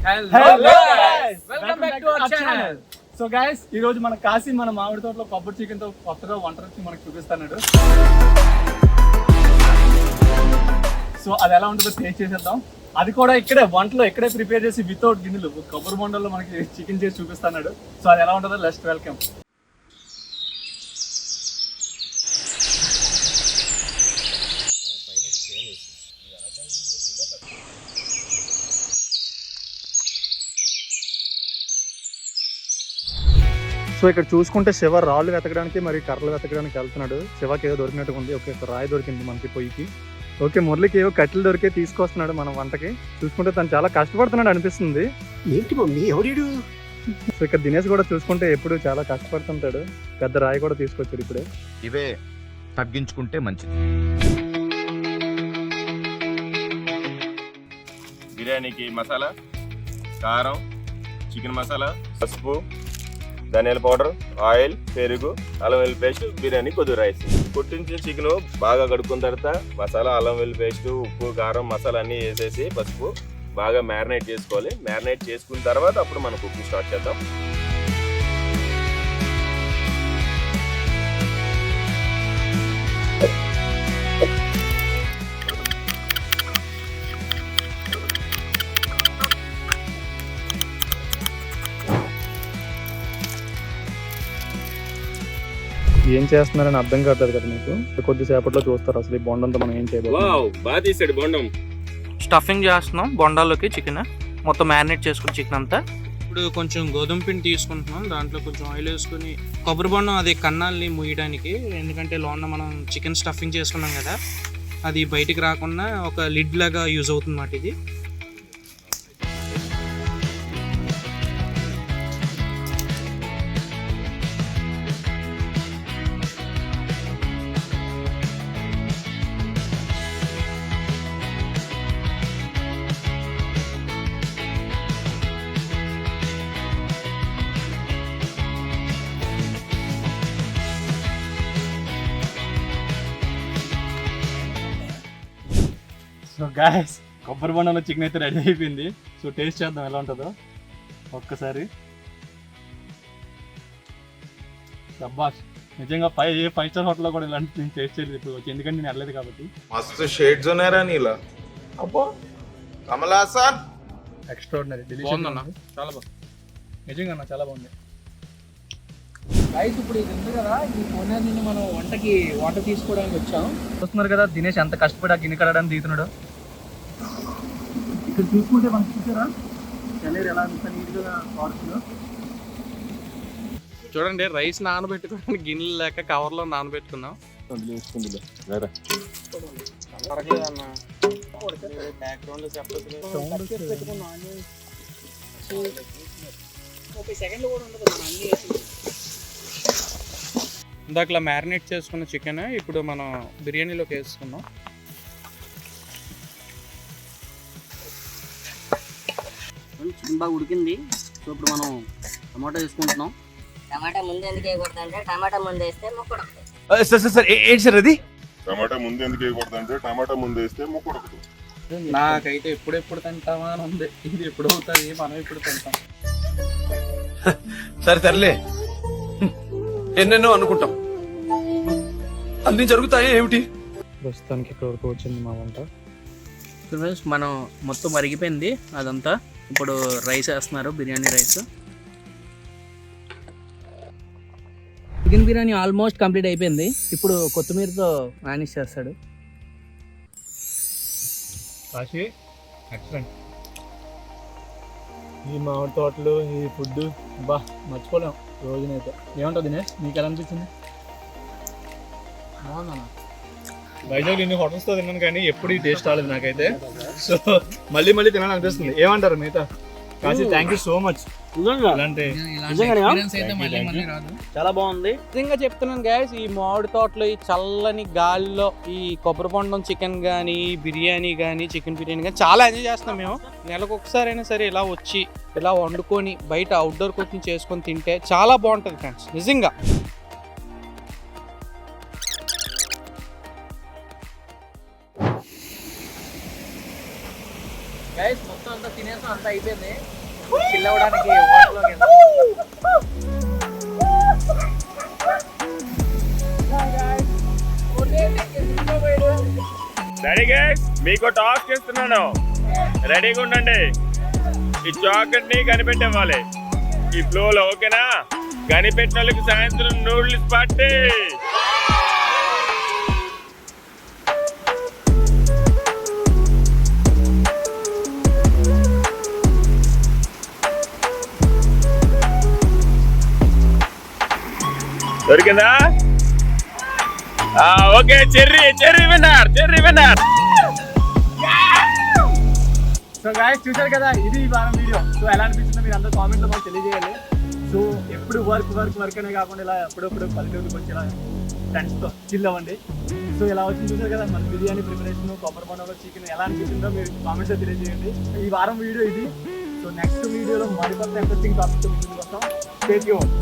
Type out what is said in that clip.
Hello guys, welcome back to our channel. So guys, ఈ రోజు మన కాశీ మన మామిడి తోటలో కొబ్బరి చికెన్ తో కొత్తగా వంట రుచి మనకు చూపిస్తున్నాడు. సో అది ఎలా ఉంటుందో టేస్ట్ చేసేద్దాం. అది కూడా ఇక్కడే వంటలో ఇక్కడే ప్రిపేర్ చేసి వితౌట్ గిన్నెలు కొబ్బరి బొండల్లో మనకి చికెన్ చేసి చూపిస్తున్నాడు. సో అది ఎలా ఉంటుందో లెట్స్ వెల్కమ్. సో ఇక్కడ చూసుకుంటే శివ రాళ్ళు వెతకడానికి మరి కర్రలు వెతకడానికి వెళ్తున్నాడు. శివకి ఏదో దొరికినట్టుగా ఉంది. ఓకే, రాయి దొరికింది మనకి పొయ్యికి. ఓకే, మురళికి ఏవో కట్టెలు దొరికే తీసుకొస్తున్నాడు మన వంటకి. చూసుకుంటే తను చాలా కష్టపడుతున్నాడు అనిపిస్తుంది. ఏంటి మమ్మీ ఎవడు? సో ఇక్కడ దినేష్ కూడా చూసుకుంటే ఎప్పుడు చాలా కష్టపడుతుంటాడు. పెద్ద రాయి కూడా తీసుకొచ్చాడు ఇప్పుడే. ఇవే తగ్గించుకుంటే మంచిది. బిర్యానీకి మసాలా, కారం, చికెన్ మసాలా, పసుపు, ధనియాల పౌడర్, ఆయిల్, పెరుగు, అల్లం వెల్లుల్లి పేస్ట్, బిర్యానీ కొద్దిగా రైస్. కొట్టించిన చికెన్ బాగా కడుక్కున్న తర్వాత మసాలా, అల్లం వెల్లుల్లి పేస్ట్, ఉప్పు, కారం, మసాలా అన్నీ వేసేసి పసుపు బాగా మ్యారినేట్ చేసుకోవాలి. మ్యారినేట్ చేసుకున్న తర్వాత అప్పుడు మనం కుకింగ్ స్టార్ట్ చేద్దాం. ఏం చేస్తున్నారని అర్థం కావట్లేదు కదా మీకు. కొద్దిసేపట్లో చూస్తారు అసలు ఈ బొండంతో మనం ఏం చేయబోతున్నాం. బాగా తీసాడు బొండం. స్టఫింగ్ చేస్తున్నాం బొండాల్లోకి చికెన్ మొత్తం మ్యారినేట్ చేసుకుని చికెన్ అంతా. ఇప్పుడు కొంచెం గోధుమ పిండి తీసుకుంటున్నాం. దాంట్లో కొంచెం ఆయిల్ వేసుకుని కొబ్బరి బొండం అది కన్నాల్ని ముయ్యడానికి, ఎందుకంటే లోన మనం చికెన్ స్టఫింగ్ చేసుకున్నాం కదా, అది బయటికి రాకుండా ఒక లిడ్ లాగా యూజ్ అవుతుంది అన్నమాట ఇది. సో గాయస్, కొబ్బరి బొండంలో చికెన్ అయితే రెడీ అయిపోయింది. సో టేస్ట్ చేద్దాం ఎలా ఉంటుందో ఒక్కసారి. శబ్బాష్, నిజంగా ఫైవ్ స్టార్ హోటల్లో కూడా ఇలాంటి నేను టేస్ట్ చేయలేదు ఇప్పుడు వచ్చి, ఎందుకంటే నేను వెళ్ళలేదు కాబట్టి. మస్తు షేడ్స్ ఉన్నారా నీలా? అబ్బో కమలా సార్, ఎక్స్ట్రాడినరీ, బాగుందన్న, చాలా బాగుంది. నిజంగా అన్న చాలా బాగుంది. రైస్ ఇప్పుడు ఇది ఉంది కదా, ఈ కొనేది నుండి మనం వంట తీసుకోవడానికి వచ్చాం. చూస్తున్నారు కదా దినేష్ ఎంత కష్టపడి ఆ గిన్నె కడడానికి దిగుతున్నాడు. ఇక్కడ చూసుకుంటే మనకి చూసారా చల్లేరు ఎలా అంత నీట్గా వాడుతుందో. చూడండి, రైస్ నానబెట్టుకోవడానికి గిన్నెలు లేక కవర్లో నానబెట్టుకున్నాం. ఇందాకలా మ్యారినేట్ చేసుకున్న చికెన్ ఇప్పుడు మనం బిర్యానీలోకి వేసుకున్నాం. చికెన్ బాగా ఉడికింది. సో ఇప్పుడు మనం టమాటో వేసుకుంటున్నాం. టమాటా ముందు ఎందుకు వేయకూడదు అంటే టమాటా ముందు వేస్తే మొక్కడు. సార్ ఏంటి సార్ అది? టమాటా ముందు ఎందుకు వేయకూడదంటే టమాటా ముందు వేస్తే ముక్కడదు. నాకైతే ఎప్పుడెప్పుడు తింటామా అని ఉంది. ఇది ఎప్పుడు అవుతుంది, మనం ఎప్పుడు తింటాం. సరే తరలే, ఎన్నెన్నో అనుకుంటాం, అన్ని జరుగుతాయి ఏమిటి? ప్రస్తుతానికి ఇక్కడ వరకు వచ్చింది మా వంట. ఫ్రెండ్స్, మనం మొత్తం మరిగిపోయింది అదంతా. ఇప్పుడు రైస్ వేస్తున్నారు, biryani rice. Chicken biryani almost complete అయిపోయింది. ఇప్పుడు కొత్తిమీరతో మేనేజ్ చేస్తాడు. కాశీ ఎక్సలెంట్. ఈ మామిడి తోటలు, ఈ ఫుడ్ బా మర్చిపోలేం రోజునైతే. ఏమంటావు దినేష్, నీకు ఎలా అనిపించింది? వైజాగ్ ఇన్ని హోటల్స్తో తిన్నాను కానీ ఎప్పుడు ఈ టేస్ట్ రాలేదు నాకైతే. సో మళ్ళీ తినాలనిపిస్తుంది. ఏమంటారు మిగతా? Kashi, thank you so much. చాలా బాగుంది. నిజంగా చెప్తున్నాను గైస్, ఈ మామిడి తోటలో ఈ చల్లని గాలిలో ఈ కొబ్బరి బొండం చికెన్ కానీ, బిర్యానీ కానీ, చికెన్ బిర్యానీ కానీ చాలా ఎంజాయ్ చేస్తున్నాం మేము. నెలకు ఒకసారి అయినా సరే ఇలా వచ్చి ఇలా వండుకొని బయట అవుట్డోర్ కుకింగ్ చేసుకొని తింటే చాలా బాగుంటుంది ఫ్రెండ్స్, నిజంగా. గైస్ మొత్తం అంతా తినేసాం. చేస్తాం అంతా అయిపోయింది. చిల్ అవ్వడానికి హోటల్లోకి వెళ్దాం. రెడీ గైస్, మీకు టాస్క్ ఇస్తున్నాను, రెడీగా ఉండండి. ఈ చాక్లెట్ ని కనిపెట్టేవాలి ఈ ఫ్లో లో, ఓకేనా? కనిపెట్టిన వాళ్ళకి సాయంత్రం నూడిల్స్ పార్టీ. దొరికిందా? Okay, cherry winner. So guys చూశారు కదా, ఇది ఈ వారం వీడియో. సో ఎలా అనిపించిందో మీరు అందరూ కామెంట్లో మాకు తెలియజేయాలి. సో ఎప్పుడు వర్క్ అనే కాకుండా ఇలా ఎప్పుడప్పుడు పల్లెటూరుకి వచ్చి ఇలా ఫ్రెండ్స్తో చిల్ అవ్వండి. సో ఇలా వచ్చింది చూసారు కదా, మన బిర్యానీ ప్రిపరేషన్, కొబ్బరి బొండంలో చికెన్ ఎలా అనిపించిందో మీరు కామెంట్స్లో తెలియజేయండి. ఈ వారం వీడియో ఇది. సో నెక్స్ట్ వీడియోలో మరికొత్త ఇంట్రెస్టింగ్ టాపిక్తో ముందుకు వస్తాం. Stay tuned.